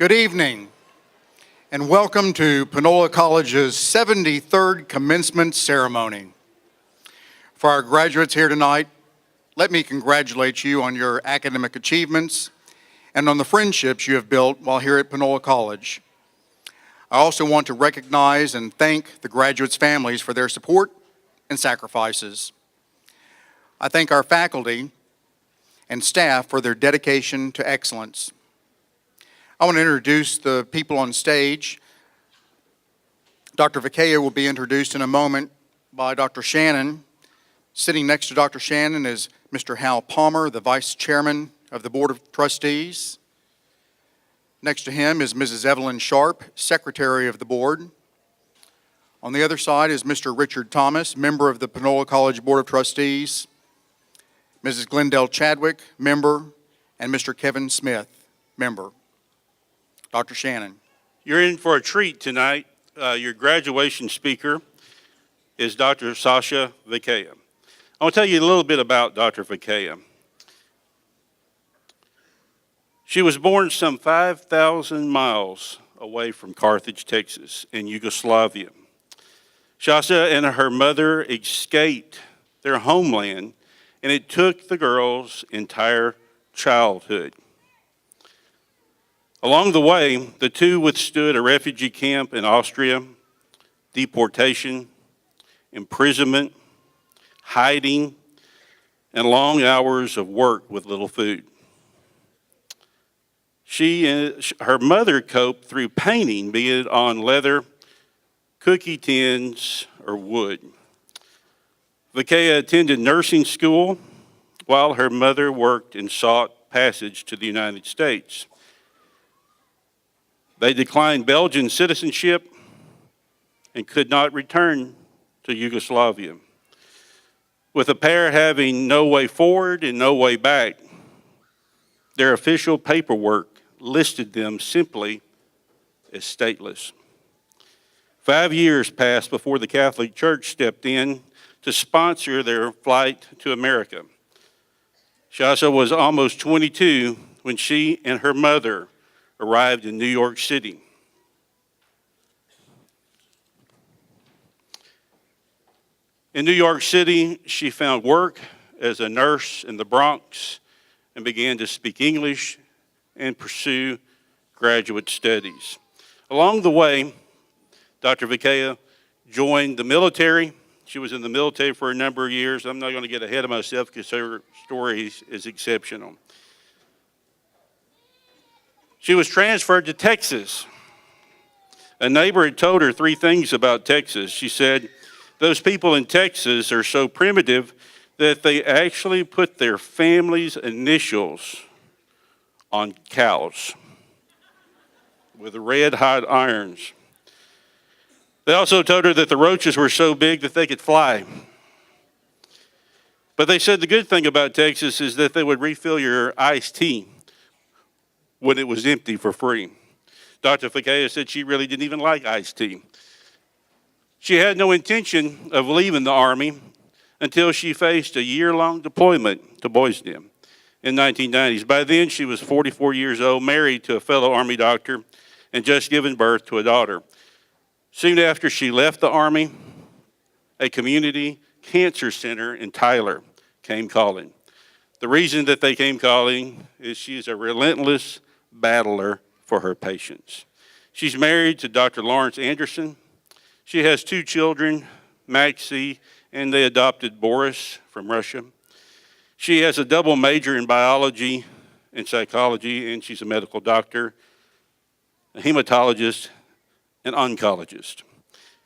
Good evening, and welcome to Panola College's 73rd commencement ceremony. For our graduates here tonight, let me congratulate you on your academic achievements and on the friendships you have built while here at Panola College. I also want to recognize and thank the graduates' families for their support and sacrifices. I thank our faculty and staff for their dedication to excellence. I want to introduce the people on stage. Dr. Vakaya will be introduced in a moment by Dr. Shannon. Sitting next to Dr. Shannon is Mr. Hal Palmer, the Vice Chairman of the Board of Trustees. Next to him is Mrs. Evelyn Sharp, Secretary of the Board. On the other side is Mr. Richard Thomas, member of the Panola College Board of Trustees, Mrs. Glendale Chadwick, member, and Mr. Kevin Smith, member. Dr. Shannon. You're in for a treat tonight. Your graduation speaker is Dr. Sasha Vakaya. I want to tell you a little bit about Dr. Vakaya. She was born some 5,000 miles away from Carthage, Texas, in Yugoslavia. Sasha and her mother escaped their homeland, and it took the girl's entire childhood. Along the way, the two withstood a refugee camp in Austria, deportation, imprisonment, hiding, and long hours of work with little food. Her mother coped through painting, be it on leather, cookie tins, or wood. Vakaya attended nursing school while her mother worked and sought passage to the United States. They declined Belgian citizenship and could not return to Yugoslavia. With the pair having no way forward and no way back, their official paperwork listed them simply as stateless. 5 years passed before the Catholic Church stepped in to sponsor their flight to America. Sasha was almost 22 when she and her mother arrived in New York City. In New York City, she found work as a nurse in the Bronx and began to speak English and pursue graduate studies. Along the way, Dr. Vakaya joined the military. She was in the military for a number of years. I'm not going to get ahead of myself because her story is exceptional. She was transferred to Texas. A neighbor had told her 3 things about Texas. She said, those people in Texas are so primitive that they actually put their family's initials on cows with red hot irons. They also told her that the roaches were so big that they could fly. But they said the good thing about Texas is that they would refill your iced tea when it was empty for free. Dr. Vakaya said she really didn't even like iced tea. She had no intention of leaving the Army until she faced a year-long deployment to Bosnia in 1990s. By then, she was 44 years old, married to a fellow Army doctor, and just given birth to a daughter. Soon after she left the Army, a community cancer center in Tyler came calling. The reason that they came calling is she's a relentless battler for her patients. She's married to Dr. Lawrence Anderson. She has 2 children, Maxie, and they adopted Boris from Russia. She has a double major in biology and psychology, and she's a medical doctor, a hematologist, and oncologist.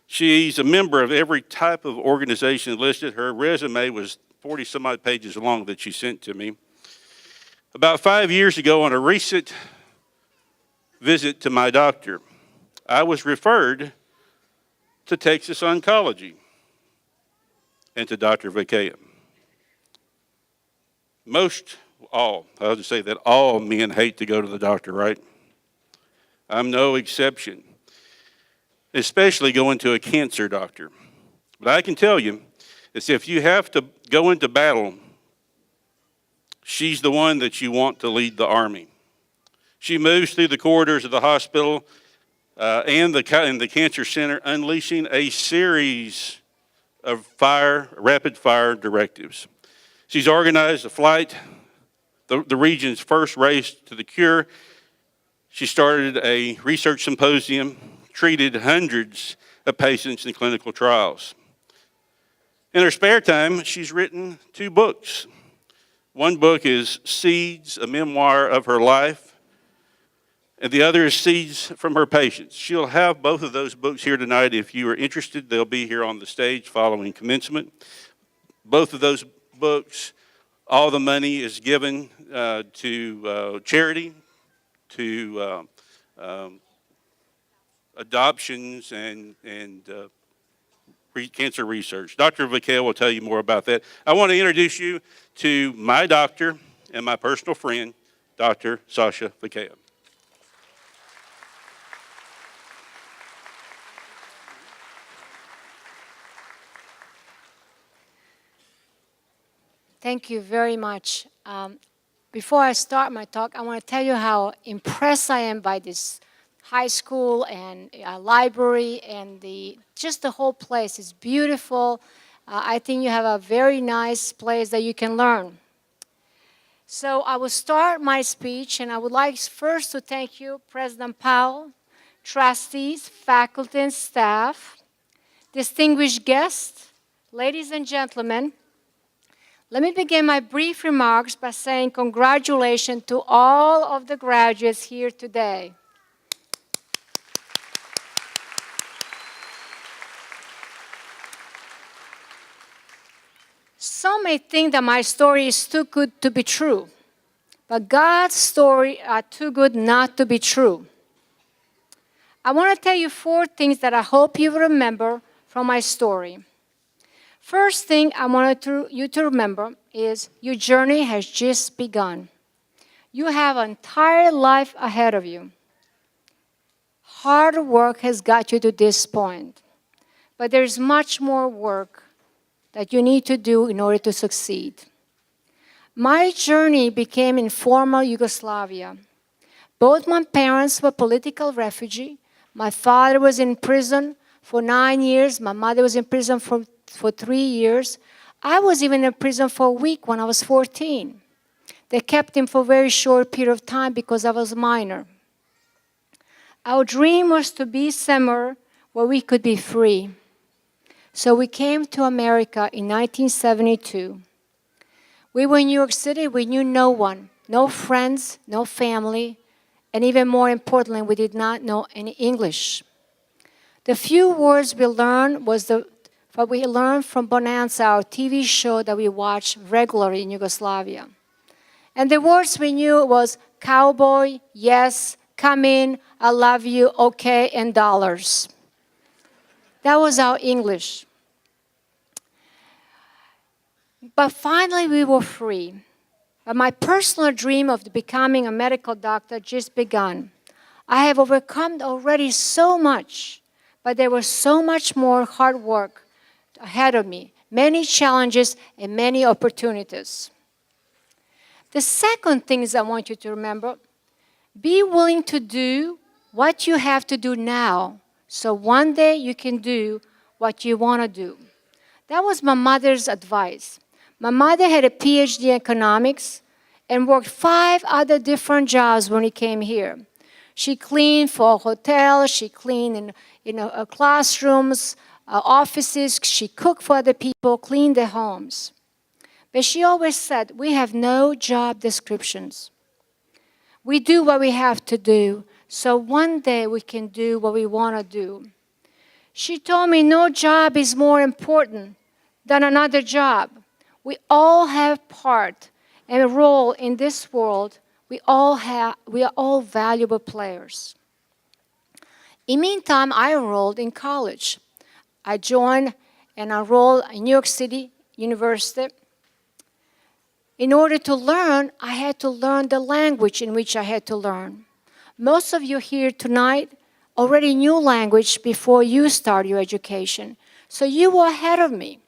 She's a member of every type of organization listed. Her resume was 40 some odd pages long that she sent to me. About 5 years ago, on a recent visit to my doctor, I was referred to Texas Oncology and to Dr. Vakaya. I'll just say that all men hate to go to the doctor, right? I'm no exception, especially going to a cancer doctor. But I can tell you, is if you have to go into battle, she's the one that you want to lead the army. She moves through the corridors of the hospital and the cancer center, unleashing a series of rapid fire directives. She's organized a flight, the region's first race to the cure. She started a research symposium, treated hundreds of patients in clinical trials. In her spare time, she's written 2 books. One book is Seeds, a memoir of her life, and the other is Seeds from Her Patients. She'll have both of those books here tonight. If you are interested, they'll be here on the stage following commencement. Both of those books, all the money is given to charity, to adoptions and cancer research. Dr. Vakale will tell you more about that. I want to introduce you to my doctor and my personal friend, Dr. Sasha Vakale. Thank you very much. Before I start my talk, I want to tell you how impressed I am by this high school and library and just the whole place. It's beautiful. I think you have a very nice place that you can learn. So I will start my speech, and I would like first to thank you, President Powell, trustees, faculty, and staff, distinguished guests, ladies and gentlemen. Let me begin my brief remarks by saying congratulations to all of the graduates here today. Some may think that my story is too good to be true, but God's story are too good not to be true. I want to tell you 4 things that I hope you remember from my story. First thing I wanted you to remember is your journey has just begun. You have an entire life ahead of you. Hard work has got you to this point, but there's much more work that you need to do in order to succeed. My journey became in former Yugoslavia. Both my parents were political refugees. My father was in prison for 9 years. My mother was in prison for 3 years. I was even in prison for a week when I was 14. They kept him for a very short period of time because I was a minor. Our dream was to be somewhere where we could be free. So we came to America in 1972. We were in New York City. We knew no one, no friends, no family, and even more importantly, we did not know any English. The few words we learned was what we learned from Bonanza, our TV show that we watched regularly in Yugoslavia. And the words we knew was cowboy, yes, come in, I love you, okay, and dollars. That was our English. But finally we were free. But my personal dream of becoming a medical doctor just begun. I have overcome already so much, but there was so much more hard work ahead of me, many challenges and many opportunities. The second thing is I want you to remember, be willing to do what you have to do now, so one day you can do what you want to do. That was my mother's advice. My mother had a PhD in economics and worked 5 other different jobs when we came here. She cleaned for a hotel, she cleaned in classrooms, offices, she cooked for other people, cleaned their homes. But she always said, we have no job descriptions. We do what we have to do, so one day we can do what we want to do. She told me no job is more important than another job. We all have part and a role in this world. We are all valuable players. In the meantime, I enrolled in college. I joined and enrolled in New York City University. In order to learn, I had to learn the language in which I had to learn. Most of you here tonight already knew language before you started your education. So you were ahead of me.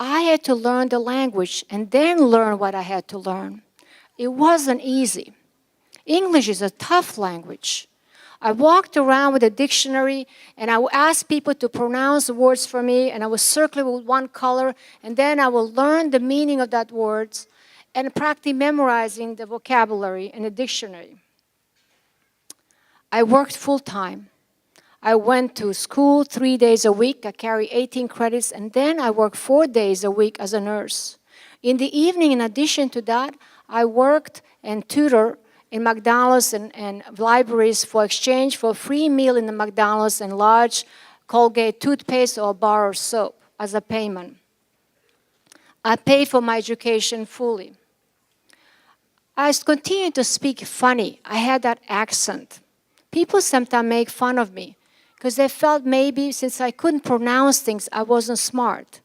I had to learn the language and then learn what I had to learn. It wasn't easy. English is a tough language. I walked around with a dictionary, and I would ask people to pronounce the words for me, and I would circle it with one color, and then I would learn the meaning of that words and practice memorizing the vocabulary in the dictionary. I worked full-time. I went to school 3 days a week. I carried 18 credits, and then I worked 4 days a week as a nurse. In the evening, in addition to that, I worked and tutored in McDonald's and libraries for exchange for a free meal in the McDonald's and large Colgate toothpaste or a bar of soap as a payment. I paid for my education fully. I continued to speak funny. I had that accent. People sometimes make fun of me because they felt maybe since I couldn't pronounce things, I wasn't smart.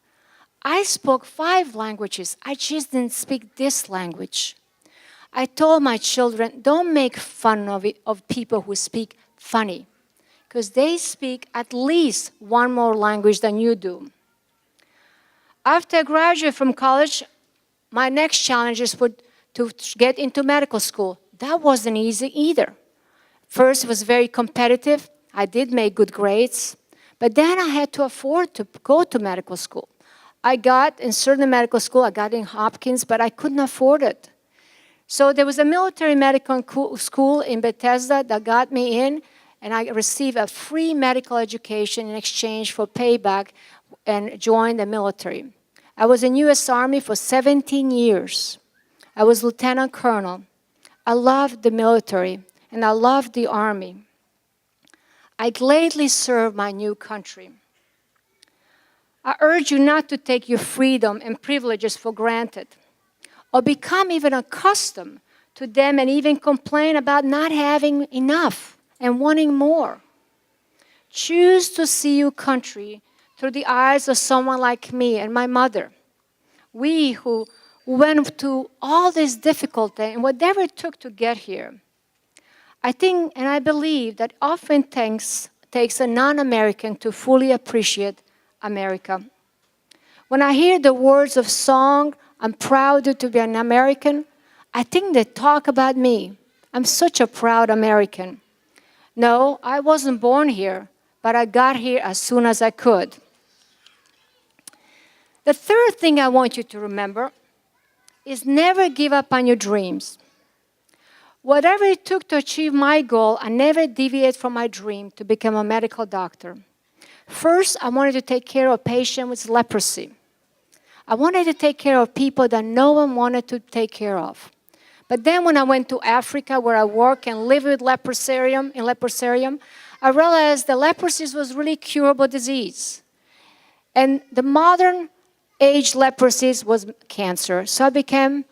I spoke 5 languages. I just didn't speak this language. I told my children, don't make fun of people who speak funny, because they speak at least one more language than you do. After I graduated from college, my next challenges were to get into medical school. That wasn't easy either. First, it was very competitive. I did make good grades, but then I had to afford to go to medical school. I got in certain medical school, I got in Hopkins, but I couldn't afford it. So there was a military medical school in Bethesda that got me in, and I received a free medical education in exchange for payback and joined the military. I was in U.S. Army for 17 years. I was lieutenant colonel. I loved the military, and I loved the Army. I gladly served my new country. I urge you not to take your freedom and privileges for granted, or become even accustomed to them and even complain about not having enough and wanting more. Choose to see your country through the eyes of someone like me and my mother. We who went through all this difficulty and whatever it took to get here. I think and I believe that often takes a non-American to fully appreciate America. When I hear the words of song, I'm proud to be an American, I think they talk about me. I'm such a proud American. No, I wasn't born here, but I got here as soon as I could. The third thing I want you to remember is never give up on your dreams. Whatever it took to achieve my goal, I never deviated from my dream to become a medical doctor. First, I wanted to take care of patients with leprosy. I wanted to take care of people that no one wanted to take care of. But then when I went to Africa, where I work and live with leprosarium, I realized that leprosy was really curable disease. And the modern age leprosy was cancer. So I became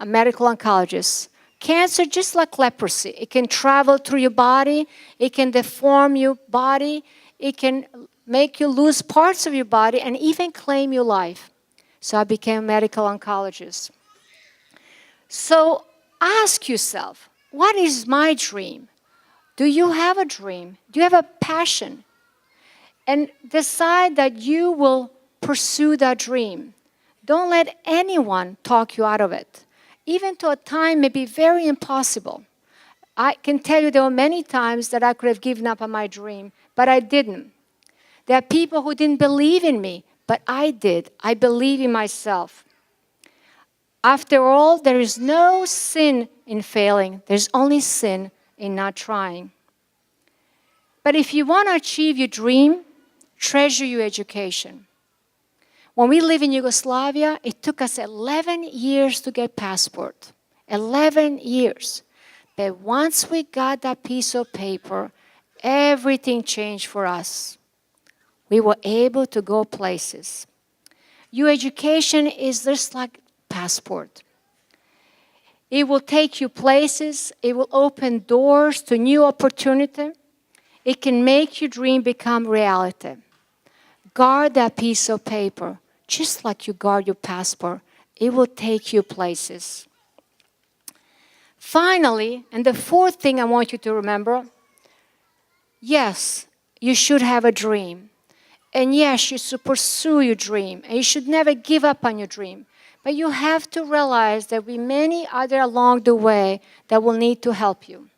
a medical oncologist. Cancer, just like leprosy, it can travel through your body, it can deform your body, it can make you lose parts of your body and even claim your life. So I became a medical oncologist. So ask yourself, what is my dream? Do you have a dream? Do you have a passion? And decide that you will pursue that dream. Don't let anyone talk you out of it. Even to a time may be very impossible. I can tell you there were many times that I could have given up on my dream, but I didn't. There are people who didn't believe in me, but I did. I believe in myself. After all, there is no sin in failing. There's only sin in not trying. But if you want to achieve your dream, treasure your education. When we lived in Yugoslavia, it took us 11 years to get passport. 11 years. But once we got that piece of paper, everything changed for us. We were able to go places. Your education is just like passport. It will take you places. It will open doors to new opportunity. It can make your dream become reality. Guard that piece of paper, just like you guard your passport. It will take you places. Finally, and the fourth thing I want you to remember, yes, you should have a dream. And yes, you should pursue your dream. And you should never give up on your dream. But you have to realize there will be many other along the way that will need to help you.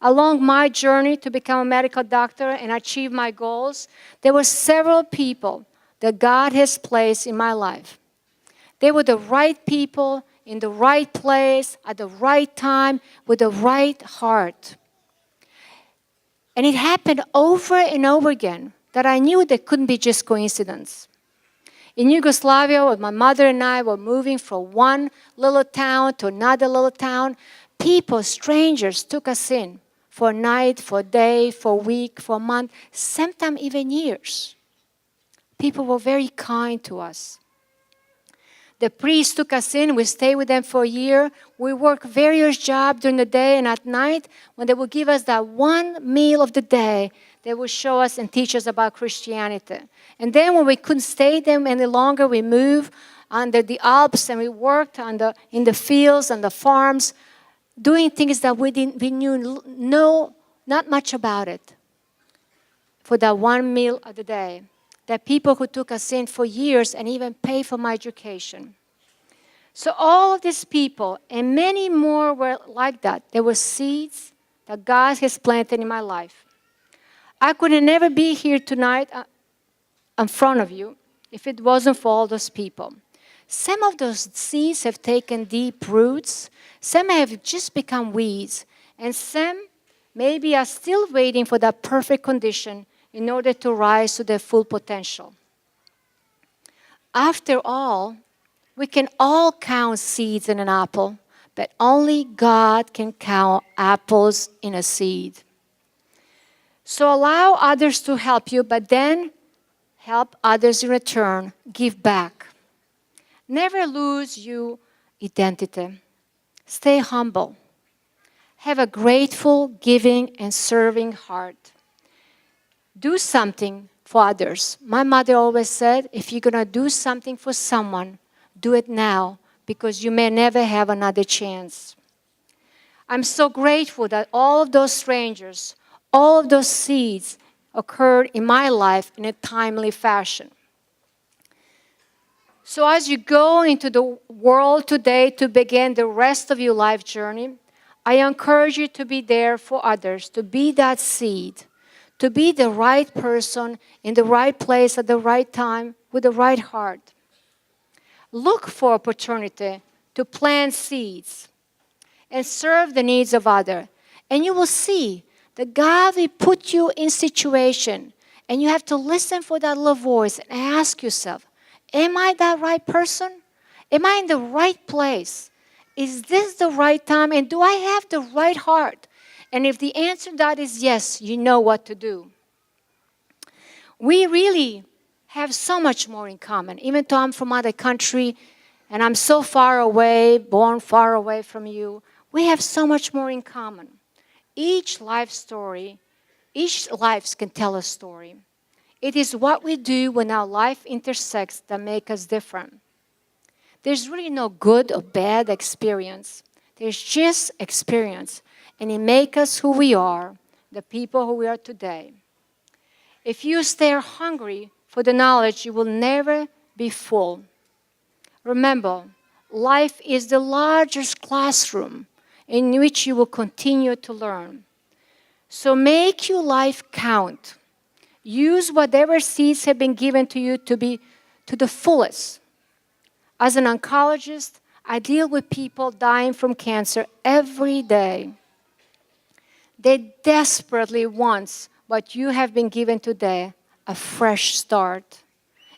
Along my journey to become a medical doctor and achieve my goals, there were several people that God has placed in my life. They were the right people in the right place at the right time with the right heart. And it happened over and over again that I knew that couldn't be just coincidence. In Yugoslavia, when my mother and I were moving from one little town to another little town, people, strangers, took us in for a night, for a day, for a week, for a month, sometimes even years. People were very kind to us. The priest took us in. We stayed with them for a year. We worked various jobs during the day, and at night, when they would give us that one meal of the day, they would show us and teach us about Christianity. And then when we couldn't stay them any longer, we moved under the Alps, and we worked in the fields and the farms, doing things that we knew not much about it for that one meal of the day. The people who took us in for years and even paid for my education. So all of these people and many more were like that. There were seeds that God has planted in my life. I could never be here tonight in front of you if it wasn't for all those people. Some of those seeds have taken deep roots. Some have just become weeds. And some maybe are still waiting for that perfect condition in order to rise to their full potential. After all, we can all count seeds in an apple, but only God can count apples in a seed. So allow others to help you, but then help others in return. Give back. Never lose your identity. Stay humble. Have a grateful, giving, and serving heart. Do something for others. My mother always said, if you're going to do something for someone, do it now, because you may never have another chance. I'm so grateful that all of those strangers, all of those seeds occurred in my life in a timely fashion. So as you go into the world today to begin the rest of your life journey, I encourage you to be there for others, to be that seed, to be the right person in the right place at the right time with the right heart. Look for opportunity to plant seeds and serve the needs of others. And you will see that God will put you in situation, and you have to listen for that little voice and ask yourself, am I that right person? Am I in the right place? Is this the right time? And do I have the right heart? And if the answer to that is yes, you know what to do. We really have so much more in common. Even though I'm from another country and I'm so far away, born far away from you, we have so much more in common. Each life can tell a story. It is what we do when our life intersects that make us different. There's really no good or bad experience. There's just experience. And it makes us who we are, the people who we are today. If you stay hungry for the knowledge, you will never be full. Remember, life is the largest classroom in which you will continue to learn. So make your life count. Use whatever seeds have been given to you to be to the fullest. As an oncologist, I deal with people dying from cancer every day. They desperately want what you have been given today, a fresh start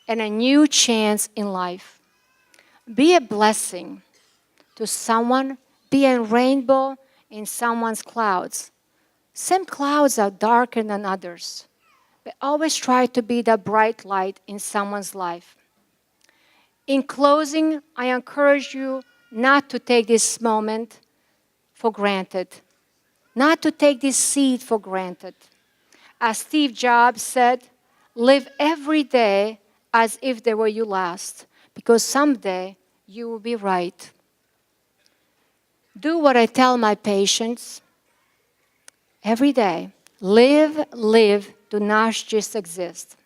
and a new chance in life. Be a blessing to someone. Be a rainbow in someone's clouds. Some clouds are darker than others, but always try to be the bright light in someone's life. In closing, I encourage you not to take this moment for granted, not to take this seed for granted. As Steve Jobs said, live every day as if they were your last, because someday you will be right. Do what I tell my patients every day. Live, do not just exist.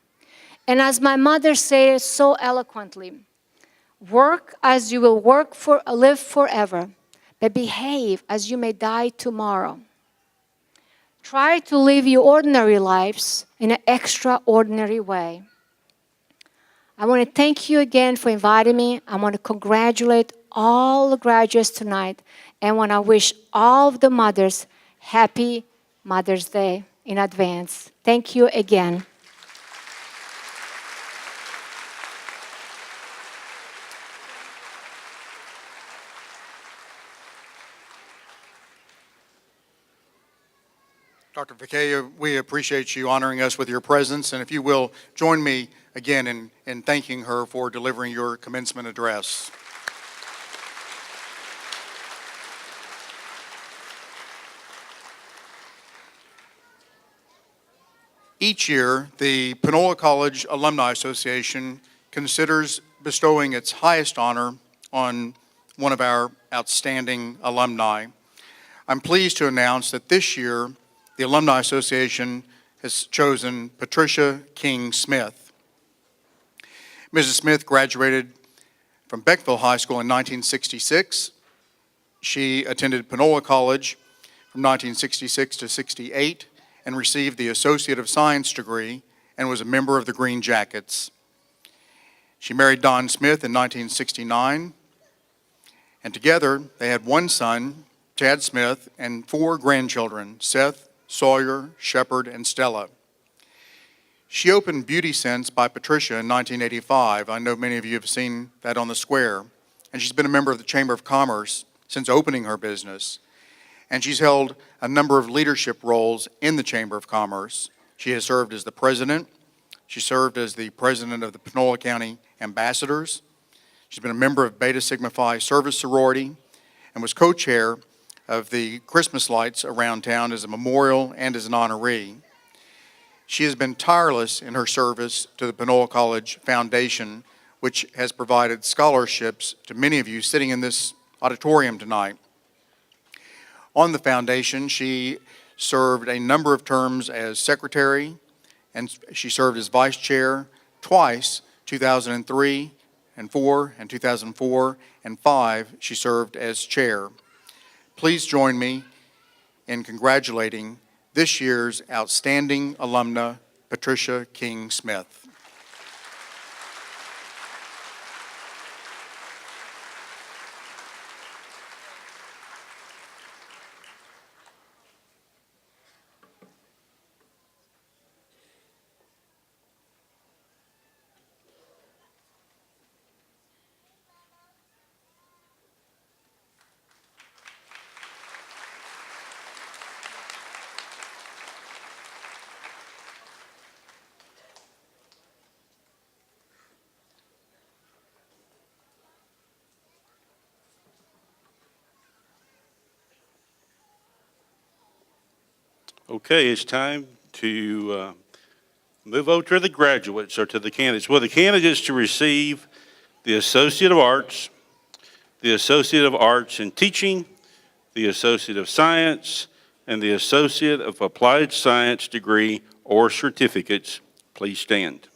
And as my mother said so eloquently, Work as you will live forever, but behave as you may die tomorrow. Try to live your ordinary lives in an extraordinary way. I want to thank you again for inviting me. I want to congratulate all the graduates tonight, and want to wish all of the mothers happy Mother's Day in advance. Thank you again. Dr. Fakaya, we appreciate you honoring us with your presence, and if you will, join me again in thanking her for delivering your commencement address. Each year, the Panola College Alumni Association considers bestowing its highest honor on one of our outstanding alumni. I'm pleased to announce that this year, the Alumni Association has chosen Patricia King Smith. Mrs. Smith graduated from Beckville High School in 1966. She attended Panola College from 1966 to 68 and received the Associate of Science degree and was a member of the Green Jackets. She married Don Smith in 1969, and together they had one son, Chad Smith, and 4 grandchildren, Seth, Sawyer, Shepard, and Stella. She opened Beauty Sense by Patricia in 1985. I know many of you have seen that on the square. And she's been a member of the Chamber of Commerce since opening her business. And she's held a number of leadership roles in the Chamber of Commerce. She has served as the president. She served as the president of the Panola County Ambassadors. She's been a member of Beta Sigma Phi Service Sorority and was co-chair of the Christmas lights around town as a memorial and as an honoree. She has been tireless in her service to the Panola College Foundation, which has provided scholarships to many of you sitting in this auditorium tonight. On the foundation, she served a number of terms as secretary, and she served as vice chair twice, 2003 and 4, and 2004 and 5, she served as chair. Please join me in congratulating this year's outstanding alumna, Patricia King Smith. Okay, it's time to move over to the graduates or to the candidates. Will the candidates to receive the Associate of Arts, the Associate of Arts in Teaching, the Associate of Science, and the Associate of Applied Science degree or certificates, please stand.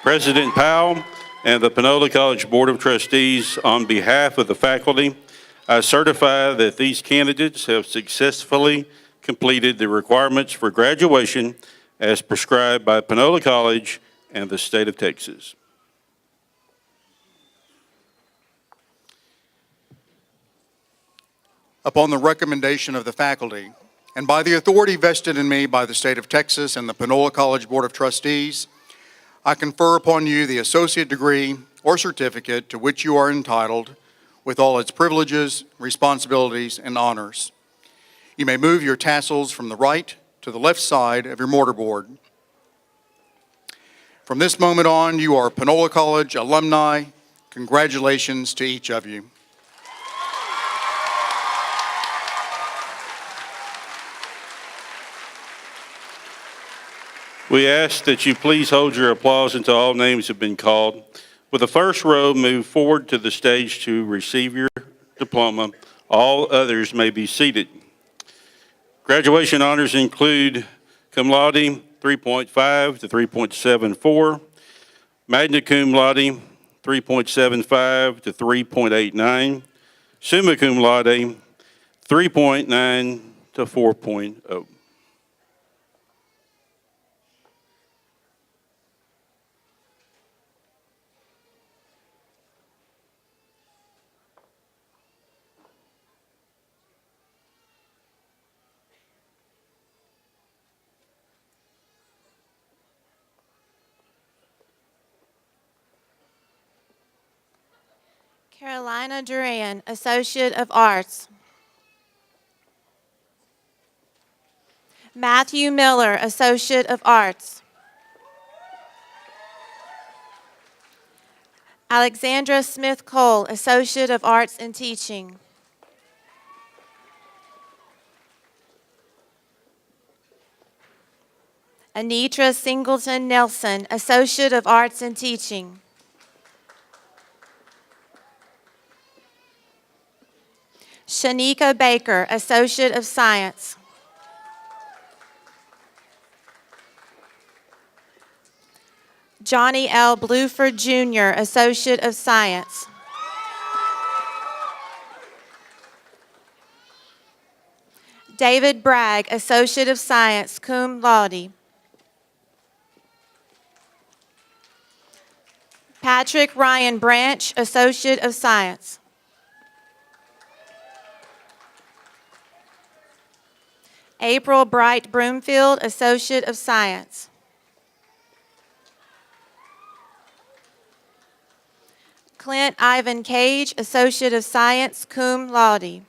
President Powell and the Panola College Board of Trustees, on behalf of the faculty, I certify that these candidates have successfully completed the requirements for graduation as prescribed by Panola College and the state of Texas. Upon the recommendation of the faculty, and by the authority vested in me by the state of Texas and the Panola College Board of Trustees, I confer upon you the associate degree or certificate to which you are entitled with all its privileges, responsibilities, and honors. You may move your tassels from the right to the left side of your mortarboard. From this moment on, you are Panola College alumni. Congratulations to each of you. We ask that you please hold your applause until all names have been called. Will the first row move forward to the stage to receive your diploma. All others may be seated. Graduation honors include cum laude 3.5 to 3.74, magna cum laude 3.75 to 3.89, summa cum laude 3.9 to 4.0. Carolina Duran, Associate of Arts. Matthew Miller, Associate of Arts. Alexandra Smith Cole, Associate of Arts in Teaching. Anitra Singleton Nelson, Associate of Arts in Teaching. Shanika Baker, Associate of Science. Johnny L. Bluford, Jr., Associate of Science. David Bragg, Associate of Science, cum laude. Patrick Ryan Branch, Associate of Science. April Bright Broomfield, Associate of Science. Clint Ivan Cage, Associate of Science, cum laude.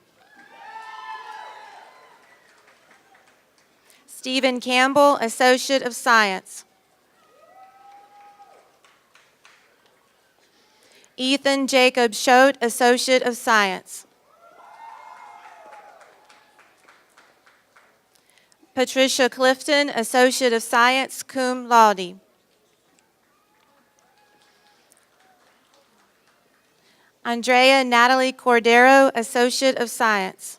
Stephen Campbell, Associate of Science. Ethan Jacob Schote, Associate of Science. Patricia Clifton, Associate of Science, cum laude. Andrea Natalie Cordero, Associate of Science.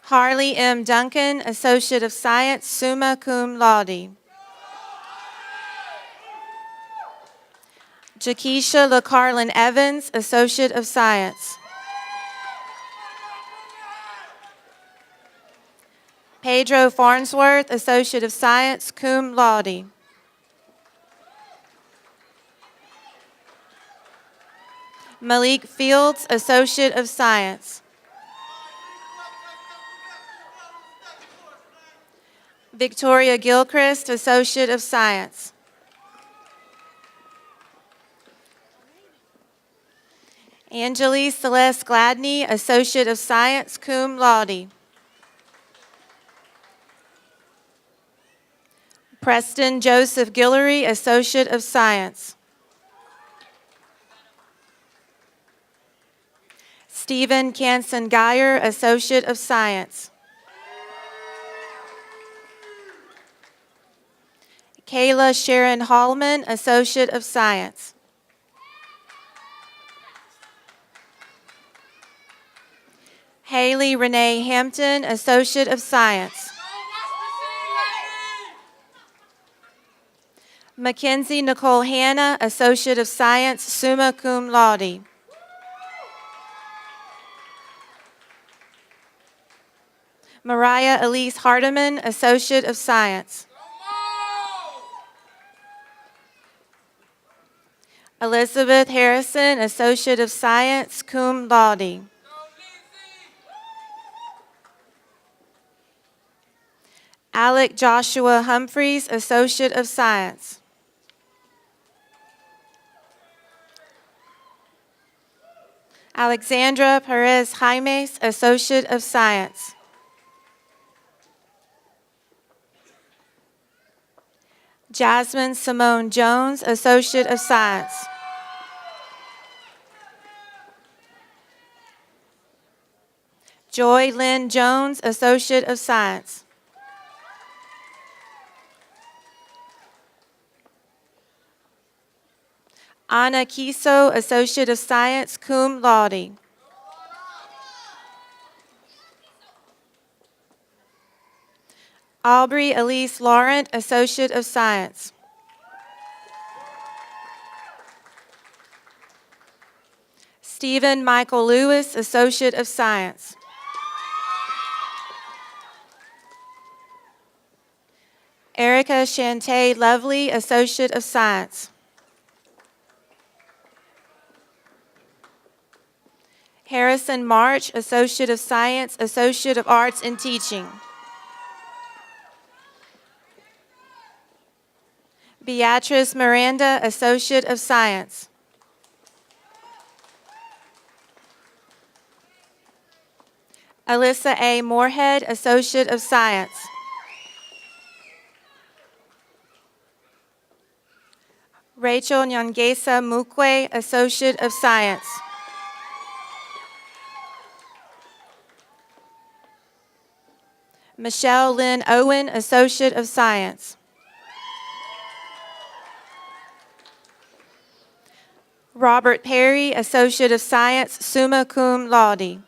Harley M. Duncan, Associate of Science, summa cum laude. Jaquisha LaCarlin Evans, Associate of Science. Pedro Farnsworth, Associate of Science, cum laude. Malik Fields, Associate of Science. Victoria Gilchrist, Associate of Science. Angeli Celeste Gladney, Associate of Science, cum laude. Preston Joseph Guillory, Associate of Science. Stephen Canson Geyer, Associate of Science. Kayla Sharon Hallman, Associate of Science. Haley Renee Hampton, Associate of Science. Mackenzie Nicole Hanna, Associate of Science, summa cum laude. Mariah Elise Hardiman, Associate of Science. Elizabeth Harrison, Associate of Science, cum laude. Alec Joshua Humphreys, Associate of Science. Alexandra Perez Jaimes, Associate of Science. Jasmine Simone Jones, Associate of Science. Joy Lynn Jones, Associate of Science. Anna Kiso, Associate of Science, cum laude. Aubrey Elise Laurent, Associate of Science. Stephen Michael Lewis, Associate of Science. Erica Shantae Lovely, Associate of Science. Harrison March, Associate of Science, Associate of Arts in Teaching. Beatrice Miranda, Associate of Science. Alyssa A. Moorhead, Associate of Science. Rachel Nyangesa Mukwe, Associate of Science. Michelle Lynn Owen, Associate of Science. Robert Perry, Associate of Science, summa cum laude.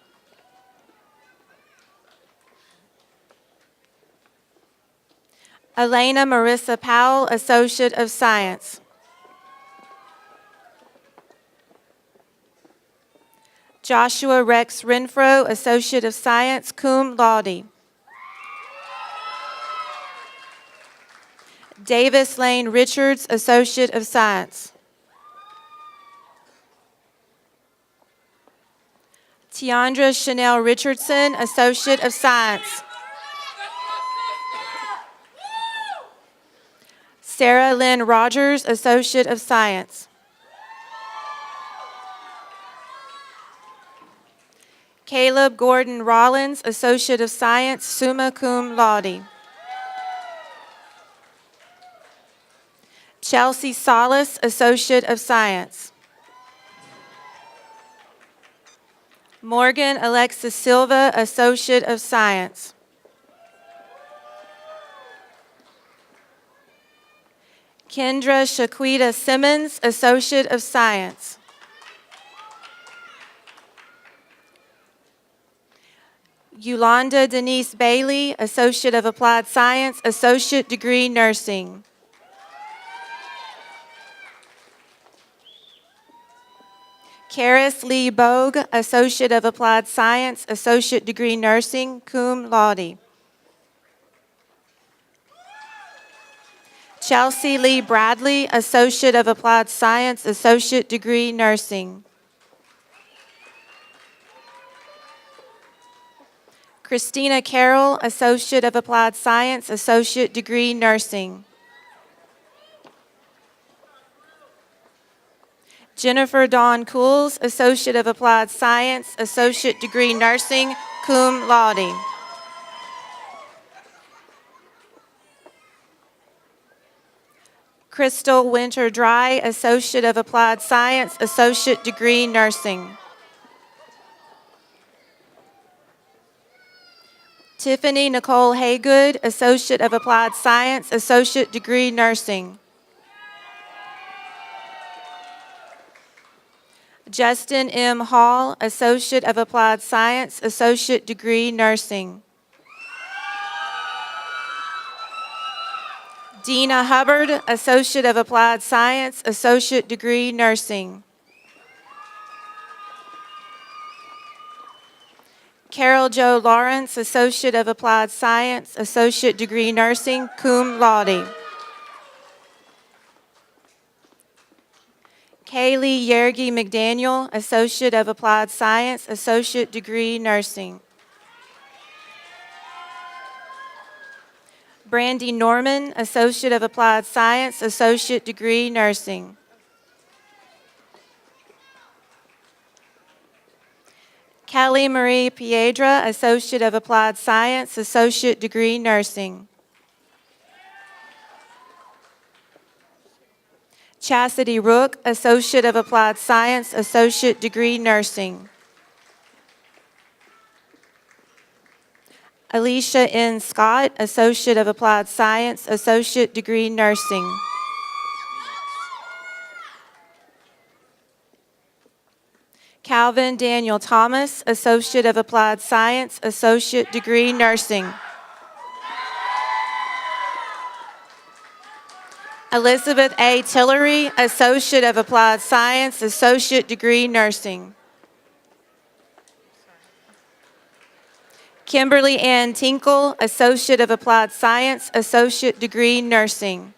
Elena Marissa Powell, Associate of Science. Joshua Rex Renfro, Associate of Science, cum laude. Davis Lane Richards, Associate of Science. Tiandra Chanel Richardson, Associate of Science. Sarah Lynn Rogers, Associate of Science. Caleb Gordon Rollins, Associate of Science, summa cum laude. Chelsea Solis, Associate of Science. Morgan Alexis Silva, Associate of Science. Kendra Shaquita Simmons, Associate of Science. Yolanda Denise Bailey, Associate of Applied Science, Associate Degree Nursing. Karis Lee Bogue, Associate of Applied Science, Associate Degree Nursing, cum laude. Chelsea Lee Bradley, Associate of Applied Science, Associate Degree Nursing. Christina Carroll, Associate of Applied Science, Associate Degree Nursing. Jennifer Dawn Cools, Associate of Applied Science, Associate Degree Nursing, cum laude. Crystal Winter Dry, Associate of Applied Science, Associate Degree Nursing. Tiffany Nicole Haygood, Associate of Applied Science, Associate Degree Nursing. Justin M. Hall, Associate of Applied Science, Associate Degree Nursing. Dina Hubbard, Associate of Applied Science, Associate Degree Nursing. Carol Jo Lawrence, Associate of Applied Science, Associate Degree Nursing, cum laude. Kaylee Yergi McDaniel, Associate of Applied Science, Associate Degree Nursing. Brandy Norman, Associate of Applied Science, Associate Degree Nursing. Kelly Marie Piedra, Associate of Applied Science, Associate Degree Nursing. Chastity Rook, Associate of Applied Science, Associate Degree Nursing. Alicia N. Scott, Associate of Applied Science, Associate Degree Nursing. Calvin Daniel Thomas, Associate of Applied Science, Associate Degree Nursing. Elizabeth A. Tillery, Associate of Applied Science, Associate Degree Nursing. Kimberly Ann Tinkle, Associate of Applied Science, Associate Degree Nursing.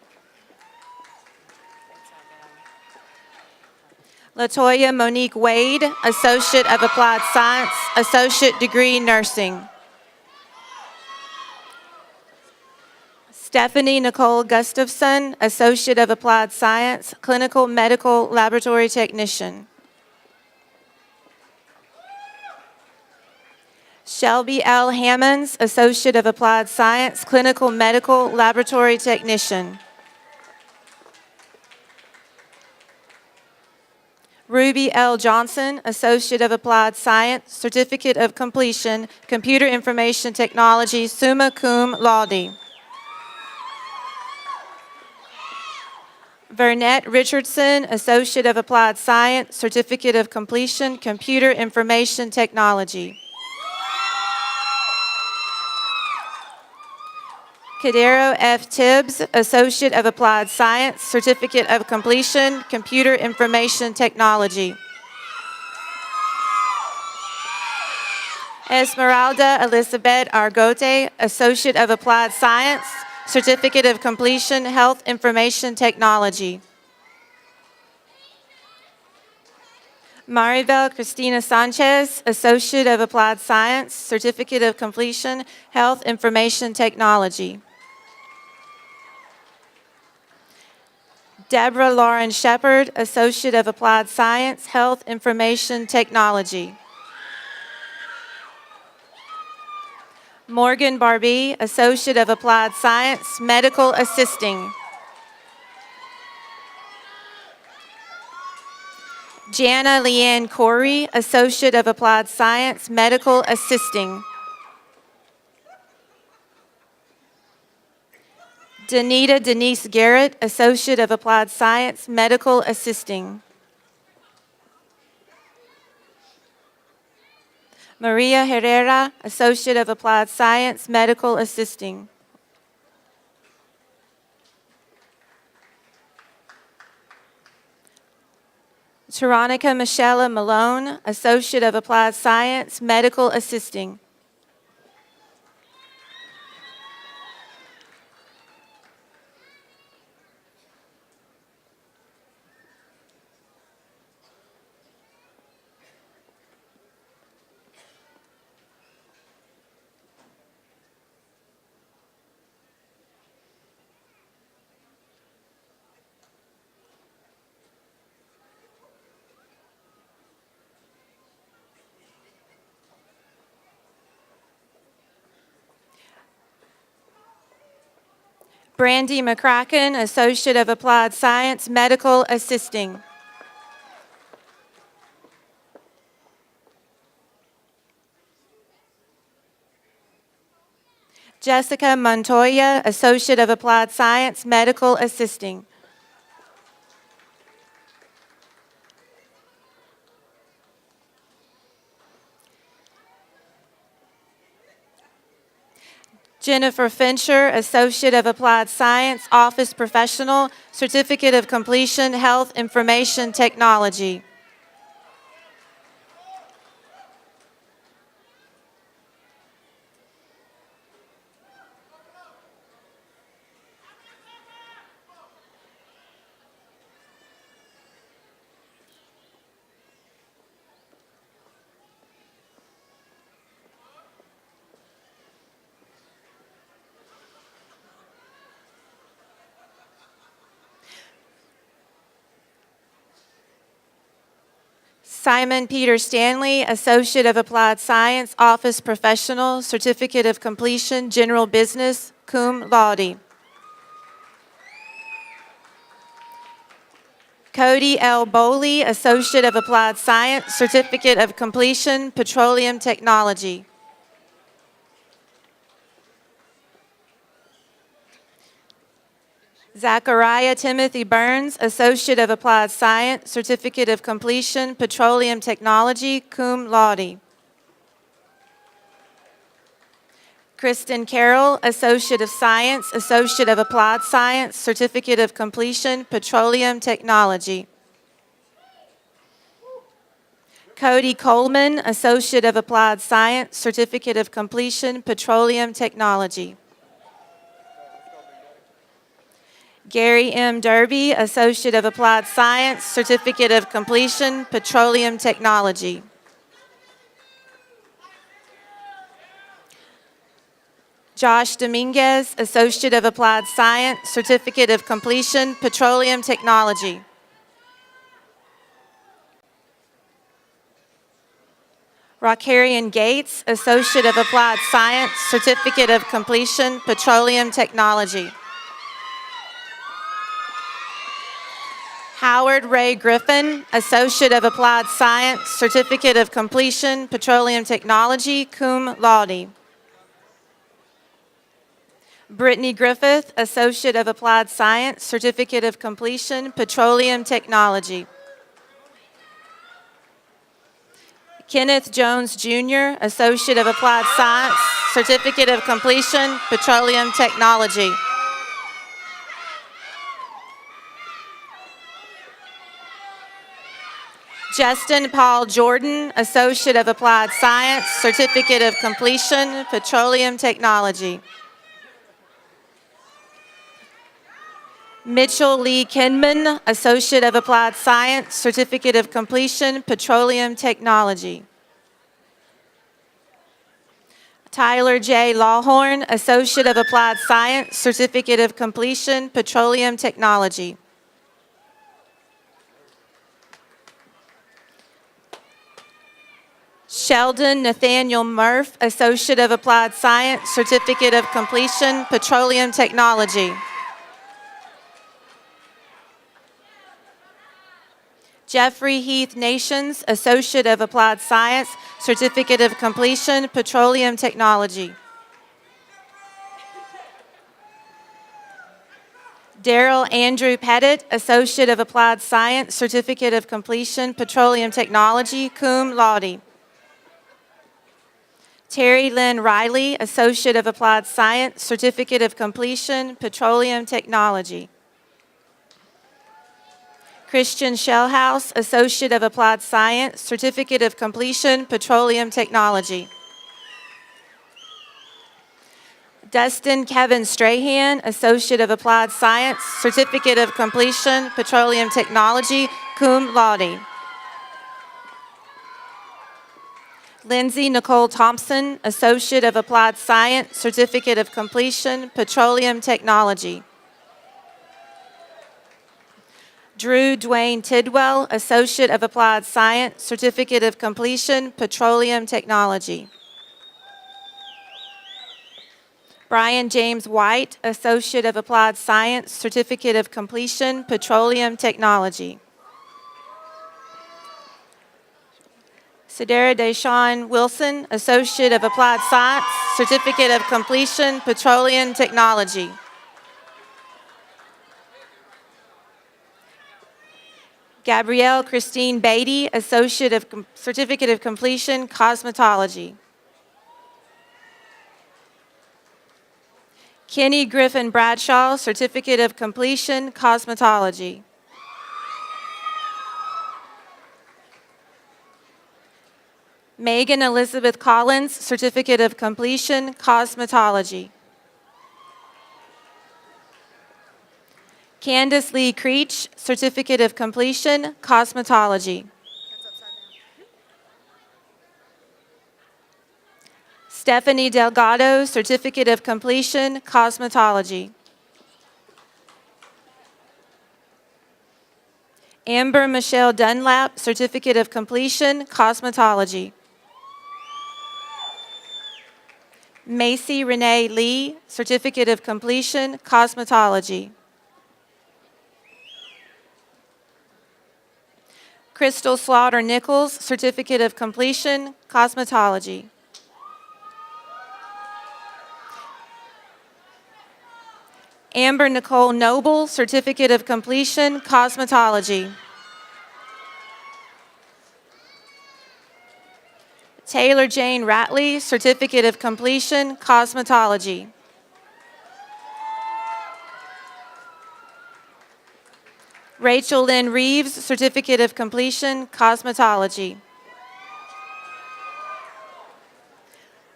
Latoya Monique Wade, Associate of Applied Science, Associate Degree Nursing. Stephanie Nicole Gustafson, Associate of Applied Science, Clinical Medical Laboratory Technician. Shelby L. Hammonds, Associate of Applied Science, Clinical Medical Laboratory Technician. Ruby L. Johnson, Associate of Applied Science, Certificate of Completion, Computer Information Technology, summa cum laude. Vernette Richardson, Associate of Applied Science, Certificate of Completion, Computer Information Technology. Cadero F. Tibbs, Associate of Applied Science, Certificate of Completion, Computer Information Technology. Esmeralda Elizabeth Argote, Associate of Applied Science, Certificate of Completion, Health Information Technology. Maribel Cristina Sanchez, Associate of Applied Science, Certificate of Completion, Health Information Technology. Deborah Lauren Shepard, Associate of Applied Science, Health Information Technology. Morgan Barbie, Associate of Applied Science, Medical Assisting. Jana Leanne Corey, Associate of Applied Science, Medical Assisting. Danita Denise Garrett, Associate of Applied Science, Medical Assisting. Maria Herrera, Associate of Applied Science, Medical Assisting. Veronica Michelle Malone, Associate of Applied Science, Medical Assisting. Brandy McCracken, Associate of Applied Science, Medical Assisting. Jessica Montoya, Associate of Applied Science, Medical Assisting. Jennifer Fincher, Associate of Applied Science, Office Professional, Certificate of Completion, Health Information Technology. Simon Peter Stanley, Associate of Applied Science, Office Professional, Certificate of Completion, General Business, cum laude. Cody L. Bowley, Associate of Applied Science, Certificate of Completion, Petroleum Technology. Zachariah Timothy Burns, Associate of Applied Science, Certificate of Completion, Petroleum Technology, cum laude. Kristen Carroll, Associate of Science, Associate of Applied Science, Certificate of Completion, Petroleum Technology. Cody Coleman, Associate of Applied Science, Certificate of Completion, Petroleum Technology. Gary M. Derby, Associate of Applied Science, Certificate of Completion, Petroleum Technology. Josh Dominguez, Associate of Applied Science, Certificate of Completion, Petroleum Technology. Rockarian Gates, Associate of Applied Science, Certificate of Completion, Petroleum Technology. Howard Ray Griffin, Associate of Applied Science, Certificate of Completion, Petroleum Technology, cum laude. Brittany Griffith, Associate of Applied Science, Certificate of Completion, Petroleum Technology. Kenneth Jones Jr., Associate of Applied Science, Certificate of Completion, Petroleum Technology. Justin Paul Jordan, Associate of Applied Science, Certificate of Completion, Petroleum Technology. Mitchell Lee Kinman, Associate of Applied Science, Certificate of Completion, Petroleum Technology. Tyler J. Lawhorn, Associate of Applied Science, Certificate of Completion, Petroleum Technology. Sheldon Nathaniel Murph, Associate of Applied Science, Certificate of Completion, Petroleum Technology. Jeffrey Heath Nations, Associate of Applied Science, Certificate of Completion, Petroleum Technology. Daryl Andrew Pettit, Associate of Applied Science, Certificate of Completion, Petroleum Technology, cum laude. Terry Lynn Riley, Associate of Applied Science, Certificate of Completion, Petroleum Technology. Christian Shellhouse, Associate of Applied Science, Certificate of Completion, Petroleum Technology. Dustin Kevin Strahan, Associate of Applied Science, Certificate of Completion, Petroleum Technology, cum laude. Lindsay Nicole Thompson, Associate of Applied Science, Certificate of Completion, Petroleum Technology. Drew Dwayne Tidwell, Associate of Applied Science, Certificate of Completion, Petroleum Technology. Brian James White, Associate of Applied Science, Certificate of Completion, Petroleum Technology. Sedera Deshawn Wilson, Associate of Applied Science, Certificate of Completion, Petroleum Technology. Gabrielle Christine Beatty, Associate of Certificate of Completion, Cosmetology. Kenny Griffin Bradshaw, Certificate of Completion, Cosmetology. Megan Elizabeth Collins, Certificate of Completion, Cosmetology. Candace Lee Creech, Certificate of Completion, Cosmetology. Stephanie Delgado, Certificate of Completion, Cosmetology. Amber Michelle Dunlap, Certificate of Completion, Cosmetology. Macy Renee Lee, Certificate of Completion, Cosmetology. Crystal Slaughter Nichols, Certificate of Completion, Cosmetology. Amber Nicole Noble, Certificate of Completion, Cosmetology. Taylor Jane Ratley, Certificate of Completion, Cosmetology. Rachel Lynn Reeves, Certificate of Completion, Cosmetology.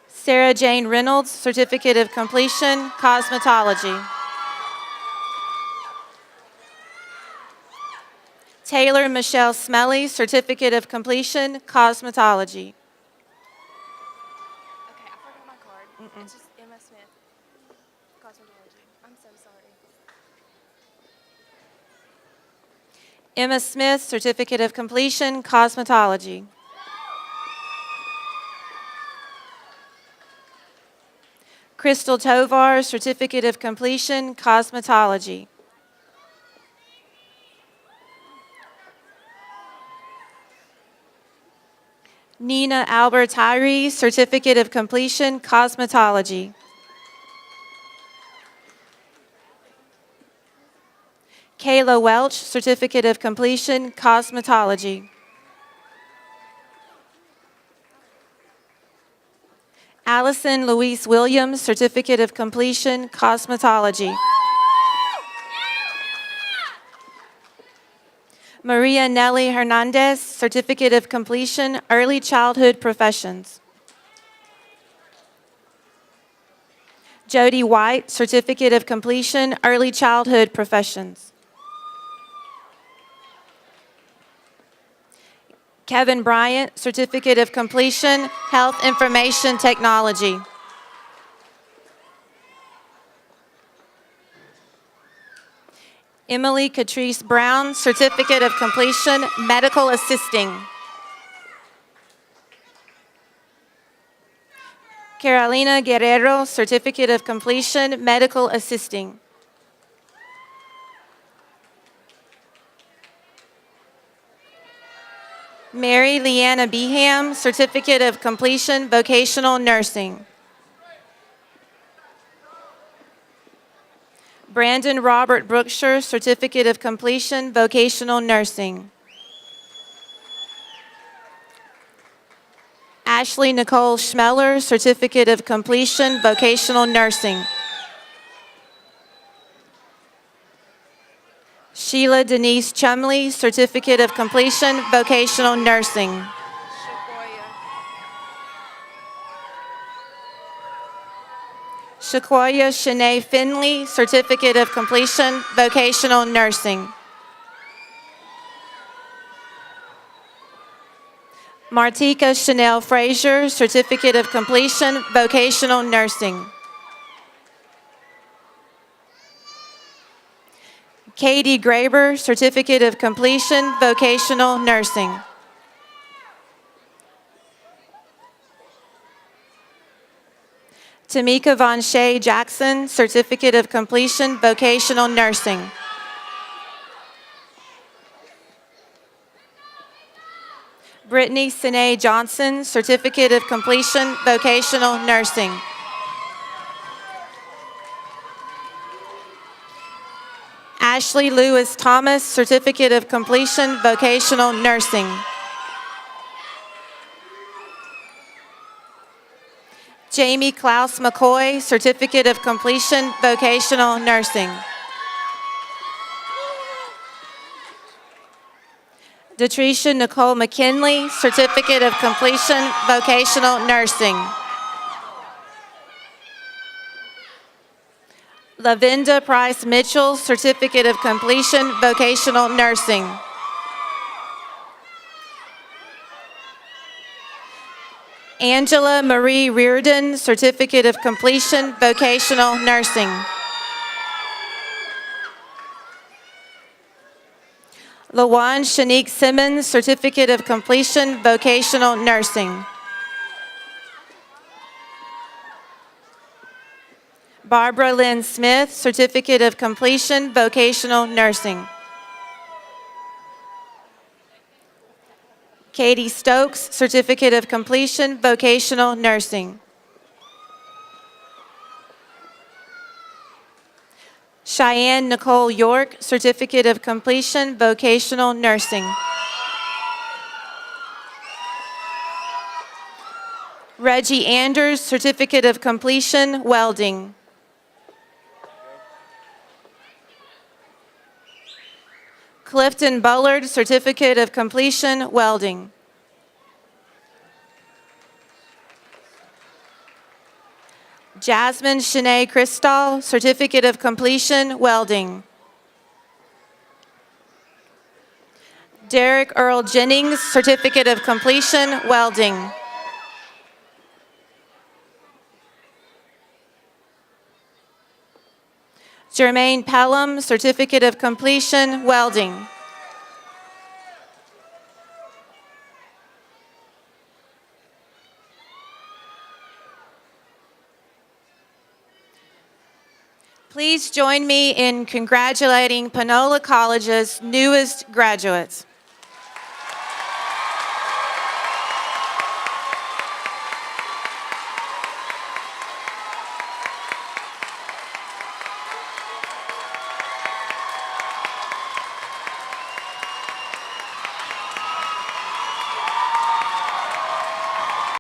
Sarah Jane Reynolds, Certificate of Completion, Cosmetology. Taylor Michelle Smelly, Certificate of Completion, Cosmetology. Okay, I forgot my card. It's just Emma Smith, cosmetology. I'm so sorry. Emma Smith, Certificate of Completion, Cosmetology. Crystal Tovar, Certificate of Completion, Cosmetology. Nina Albert Tyree, Certificate of Completion, Cosmetology. Kayla Welch, Certificate of Completion, Cosmetology. Allison Louise Williams, Certificate of Completion, Cosmetology. Maria Nelly Hernandez, Certificate of Completion, Early Childhood Professions. Jody White, Certificate of Completion, Early Childhood Professions. Kevin Bryant, Certificate of Completion, Health Information Technology. Emily Catrice Brown, Certificate of Completion, Medical Assisting. Carolina Guerrero, Certificate of Completion, Medical Assisting. Mary Leanna Beham, Certificate of Completion, Vocational Nursing. Brandon Robert Brookshire, Certificate of Completion, Vocational Nursing. Ashley Nicole Schmeller, Certificate of Completion, Vocational Nursing. Sheila Denise Chumley, Certificate of Completion, Vocational Nursing. Shaquoia Shanae Finley, Certificate of Completion, Vocational Nursing. Martika Chanel Frazier, Certificate of Completion, Vocational Nursing. Katie Graber, Certificate of Completion, Vocational Nursing. Tamika Von Shea Jackson, Certificate of Completion, Vocational Nursing. Brittany Sine Johnson, Certificate of Completion, Vocational Nursing. Ashley Lewis Thomas, Certificate of Completion, Vocational Nursing. Jamie Klaus McCoy, Certificate of Completion, Vocational Nursing. Detricia Nicole McKinley, Certificate of Completion, Vocational Nursing. Lavinda Price Mitchell, Certificate of Completion, Vocational Nursing. Angela Marie Reardon, Certificate of Completion, Vocational Nursing. Lawan Shanique Simmons, Certificate of Completion, Vocational Nursing. Barbara Lynn Smith, Certificate of Completion, Vocational Nursing. Katie Stokes, Certificate of Completion, Vocational Nursing. Cheyenne Nicole York, Certificate of Completion, Vocational Nursing. Reggie Anders, Certificate of Completion, Welding. Clifton Bullard, Certificate of Completion, Welding. Jasmine Shanae Cristal, Certificate of Completion, Welding. Derek Earl Jennings, Certificate of Completion, Welding. Jermaine Pelham, Certificate of Completion, Welding. Please join me in congratulating Panola College's newest graduates.